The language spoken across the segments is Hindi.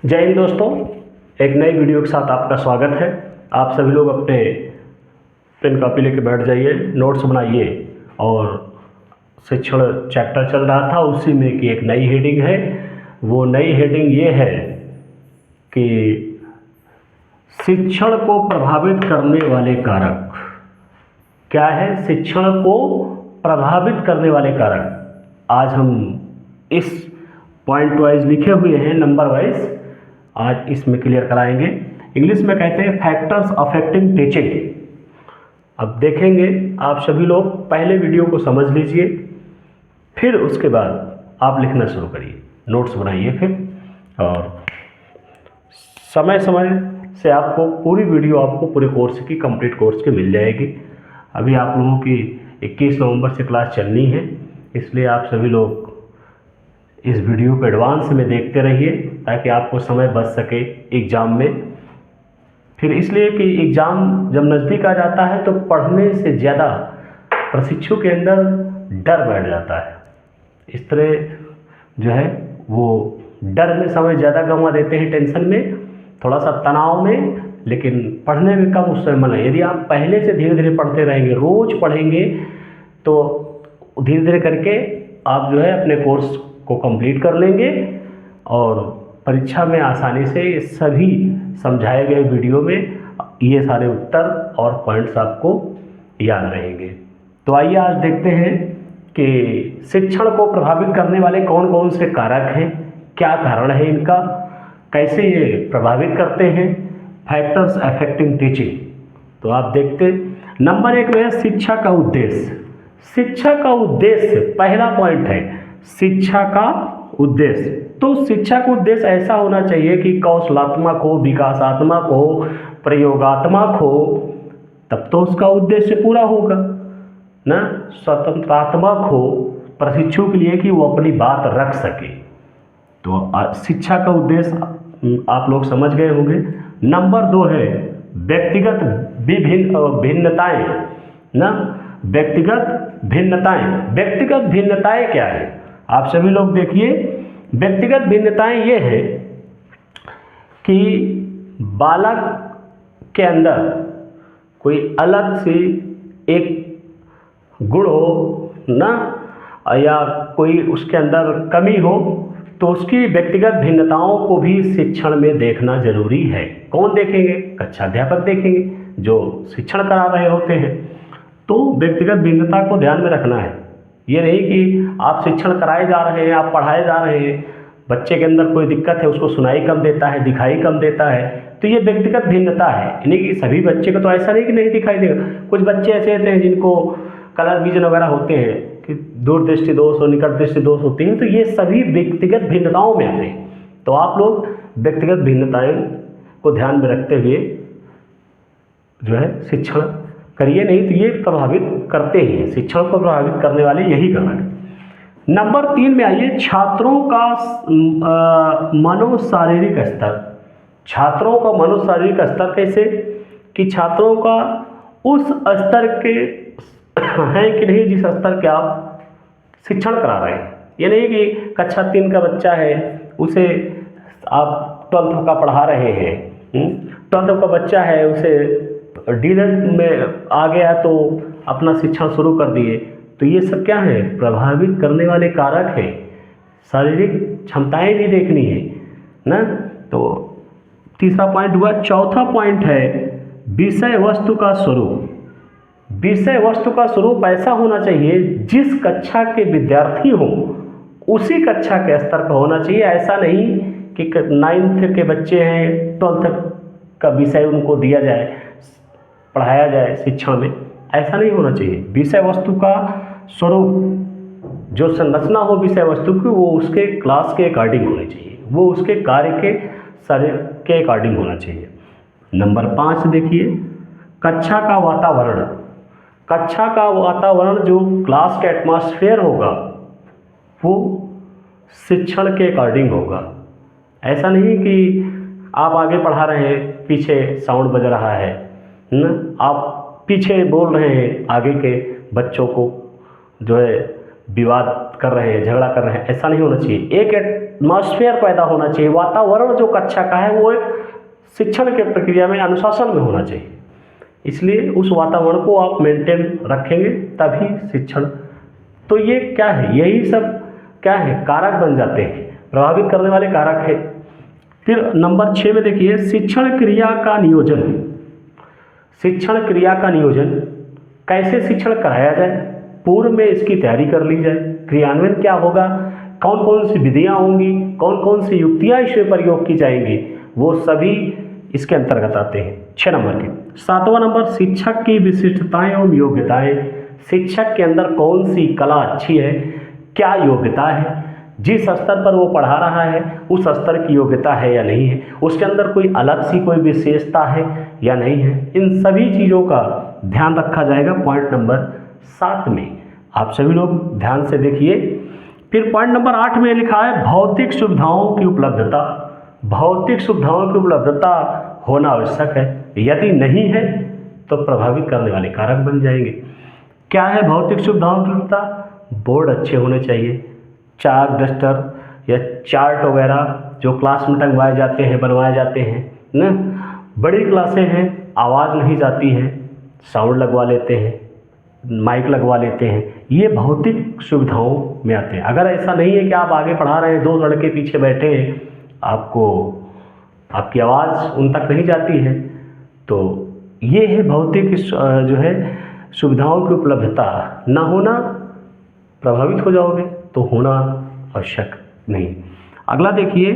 जय हिंद दोस्तों, एक नई वीडियो के साथ आपका स्वागत है। आप सभी लोग अपने पेन कॉपी लेके बैठ जाइए, नोट्स बनाइए। और शिक्षण चैप्टर चल रहा था, उसी में की एक नई हेडिंग है। वो नई हेडिंग ये है कि शिक्षण को प्रभावित करने वाले कारक। क्या है? शिक्षण को प्रभावित करने वाले कारक। आज हम इस पॉइंट वाइज लिखे हुए हैं, नंबर वाइज, आज इसमें क्लियर कराएंगे। इंग्लिश में कहते हैं फैक्टर्स अफेक्टिंग टीचिंग। अब देखेंगे, आप सभी लोग पहले वीडियो को समझ लीजिए, फिर उसके बाद आप लिखना शुरू करिए, नोट्स बनाइए फिर। और समय समय से आपको पूरी वीडियो आपको पूरे कोर्स की, कंप्लीट कोर्स की मिल जाएगी। अभी आप लोगों की 21 नवंबर से क्लास चलनी है, इसलिए आप सभी लोग इस वीडियो को एडवांस में देखते रहिए ताकि आपको समय बच सके एग्ज़ाम में। फिर इसलिए कि एग्ज़ाम जब नज़दीक आ जाता है तो पढ़ने से ज़्यादा प्रशिक्षु के अंदर डर बैठ जाता है। इस तरह जो है वो डर में समय ज़्यादा गंवा देते हैं, टेंशन में, थोड़ा सा तनाव में, लेकिन पढ़ने में कम उस समय मन है। यदि आप पहले से धीरे धीरे पढ़ते रहेंगे, रोज़ पढ़ेंगे, तो धीरे धीरे करके आप जो है अपने कोर्स को कंप्लीट कर लेंगे और परीक्षा में आसानी से सभी समझाए गए वीडियो में ये सारे उत्तर और पॉइंट्स आपको याद रहेंगे। तो आइए आज देखते हैं कि शिक्षण को प्रभावित करने वाले कौन कौन से कारक हैं, क्या कारण है इनका, कैसे ये प्रभावित करते हैं। Factors affecting teaching. तो आप देखते, नंबर 1 में है शिक्षा का उद्देश्य। शिक्षा का उद्देश्य पहला पॉइंट है, शिक्षा का उद्देश्य। तो शिक्षा का उद्देश्य ऐसा होना चाहिए कि कौशलात्मक हो, विकासात्मक हो, प्रयोगात्मक हो, तब तो उसका उद्देश्य पूरा होगा ना। स्वतंत्रात्मक हो प्रशिक्षु के लिए कि वो अपनी बात रख सके। तो शिक्षा का उद्देश्य आप लोग समझ गए होंगे। नंबर 2 है व्यक्तिगत भिन्नताएं ना। व्यक्तिगत भिन्नताएं। व्यक्तिगत भिन्नताएं क्या है? आप सभी लोग देखिए, व्यक्तिगत भिन्नताएं ये है कि बालक के अंदर कोई अलग से एक गुण हो ना, या कोई उसके अंदर कमी हो, तो उसकी व्यक्तिगत भिन्नताओं को भी शिक्षण में देखना जरूरी है। कौन देखेंगे? कक्षा अध्यापक देखेंगे जो शिक्षण करा रहे होते हैं। तो व्यक्तिगत भिन्नता को ध्यान में रखना है। ये नहीं कि आप शिक्षण कराए जा रहे हैं, आप पढ़ाए जा रहे हैं, बच्चे के अंदर कोई दिक्कत है, उसको सुनाई कम देता है, दिखाई कम देता है, तो ये व्यक्तिगत भिन्नता है। यानी कि सभी बच्चे को तो ऐसा नहीं कि नहीं दिखाई देगा। कुछ बच्चे ऐसे होते हैं जिनको कलर विजन वगैरह होते हैं, कि दूरदृष्टि दोष और निकट दृष्टि दोष होती हैं, तो ये सभी व्यक्तिगत भिन्नताओं में आते हैं। तो आप लोग व्यक्तिगत भिन्नताएं को ध्यान में रखते हुए जो है शिक्षण करिए, नहीं तो ये प्रभावित करते ही हैं। शिक्षण को प्रभावित करने वाले यही कारक। नंबर 3 में आइए, छात्रों का मनोशारीरिक स्तर। छात्रों का मनोशारीरिक स्तर कैसे? कि छात्रों का उस स्तर के हैं कि नहीं जिस स्तर के आप शिक्षण करा रहे हैं। ये नहीं कि कक्षा 3 का बच्चा है, उसे आप 12th का पढ़ा रहे हैं, 12th का बच्चा है, उसे D.Ed में आ गया तो अपना शिक्षण शुरू कर दिए। तो ये सब क्या है? प्रभावित करने वाले कारक हैं। शारीरिक क्षमताएं भी देखनी है ना। तो तीसरा पॉइंट हुआ। चौथा पॉइंट है विषय वस्तु का स्वरूप। विषय वस्तु का स्वरूप ऐसा होना चाहिए जिस कक्षा के विद्यार्थी हो उसी कक्षा के स्तर का होना चाहिए। ऐसा नहीं कि 9th के बच्चे हैं, 12th का विषय उनको दिया जाए, पढ़ाया जाए शिक्षण में, ऐसा नहीं होना चाहिए। विषय वस्तु का स्वरूप, जो संरचना हो विषय वस्तु की, वो उसके क्लास के अकॉर्डिंग होनी चाहिए, वो उसके कार्य के शरीर के अकॉर्डिंग होना चाहिए। नंबर 5 देखिए, कक्षा का वातावरण। कक्षा का वातावरण, जो क्लास का एटमॉस्फेयर होगा, वो शिक्षण के अकॉर्डिंग होगा। ऐसा नहीं कि आप आगे पढ़ा रहे हैं, पीछे साउंड बज रहा है ना, आप पीछे बोल रहे हैं, आगे के बच्चों को जो है विवाद कर रहे हैं, झगड़ा कर रहे हैं, ऐसा नहीं होना चाहिए। एक एटमॉस्फेयर पैदा होना चाहिए, वातावरण जो कक्षा का है वो शिक्षण के प्रक्रिया में अनुशासन में होना चाहिए। इसलिए उस वातावरण को आप मेंटेन रखेंगे तभी शिक्षण। तो ये क्या है, यही सब क्या है, कारक बन जाते हैं, प्रभावित करने वाले कारक है। फिर नंबर 6 में देखिए, शिक्षण क्रिया का नियोजन। शिक्षण क्रिया का नियोजन, कैसे शिक्षण कराया जाए, पूर्व में इसकी तैयारी कर ली जाए। क्रियान्वयन क्या होगा, कौन कौन सी विधियाँ होंगी, कौन कौन सी युक्तियाँ इसमें प्रयोग की जाएंगी, वो सभी इसके अंतर्गत आते हैं। 6 नंबर के 7वां नंबर, शिक्षक की विशिष्टताएं एवं योग्यताएं। शिक्षक के अंदर कौन सी कला अच्छी है, क्या योग्यता है, जिस स्तर पर वो पढ़ा रहा है उस स्तर की योग्यता है या नहीं है, उसके अंदर कोई अलग सी कोई विशेषता है या नहीं है, इन सभी चीज़ों का ध्यान रखा जाएगा पॉइंट नंबर 7 में। आप सभी लोग ध्यान से देखिए। फिर पॉइंट नंबर 8 में लिखा है, भौतिक सुविधाओं की उपलब्धता। भौतिक सुविधाओं की उपलब्धता होना आवश्यक है, यदि नहीं है तो प्रभावित करने वाले कारक बन जाएंगे। क्या है भौतिक सुविधाओं की उपलब्धता, बोर्ड अच्छे होने चाहिए, चाक डस्टर या चार्ट वगैरह जो क्लास में टंगवाए जाते हैं, बनवाए जाते हैं ना। बड़ी क्लासें हैं, आवाज़ नहीं जाती है, साउंड लगवा लेते हैं, माइक लगवा लेते हैं, ये भौतिक सुविधाओं में आते हैं। अगर ऐसा नहीं है कि आप आगे पढ़ा रहे हैं, 2 लड़के पीछे बैठे हैं, आपको आपकी आवाज़ उन तक नहीं जाती है, तो ये है भौतिक जो है सुविधाओं की उपलब्धता ना होना, प्रभावित हो जाओगे, तो होना आवश्यक नहीं। अगला देखिए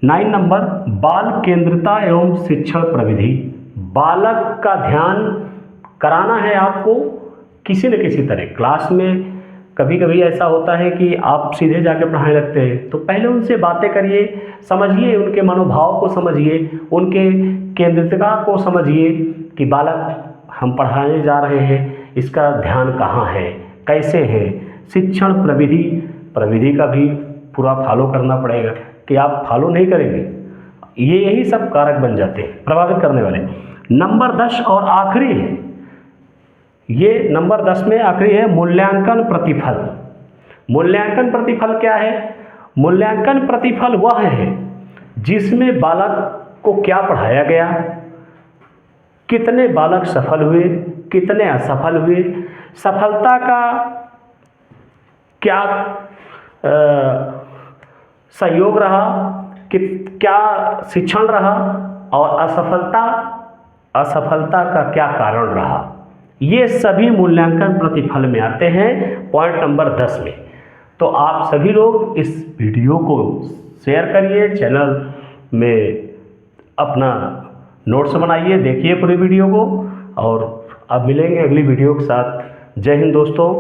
9 नंबर, बाल केंद्रिता एवं शिक्षण प्रविधि। बालक का ध्यान कराना है आपको किसी न किसी तरह। क्लास में कभी कभी ऐसा होता है कि आप सीधे जाके पढ़ाने लगते हैं, तो पहले उनसे बातें करिए, समझिए, उनके मनोभाव को समझिए, उनके केंद्रितता को समझिए कि बालक हम पढ़ाने जा रहे हैं, इसका ध्यान कहाँ है, कैसे है। शिक्षण प्रविधि का भी पूरा फॉलो करना पड़ेगा कि आप फॉलो नहीं करेंगे, यही सब कारक बन जाते हैं प्रभावित करने वाले। नंबर 10 और आखिरी है, ये नंबर 10 में आखिरी है, मूल्यांकन प्रतिफल। मूल्यांकन प्रतिफल क्या है, मूल्यांकन प्रतिफल वह है जिसमें बालक को क्या पढ़ाया गया, कितने बालक सफल हुए, कितने असफल हुए, सफलता का क्या सहयोग रहा, कि क्या शिक्षण रहा, और असफलता का क्या कारण रहा, ये सभी मूल्यांकन प्रतिफल में आते हैं पॉइंट नंबर 10 में। तो आप सभी लोग इस वीडियो को शेयर करिए, चैनल में अपना नोट्स बनाइए, देखिए पूरी वीडियो को, और अब मिलेंगे अगली वीडियो के साथ। जय हिंद दोस्तों।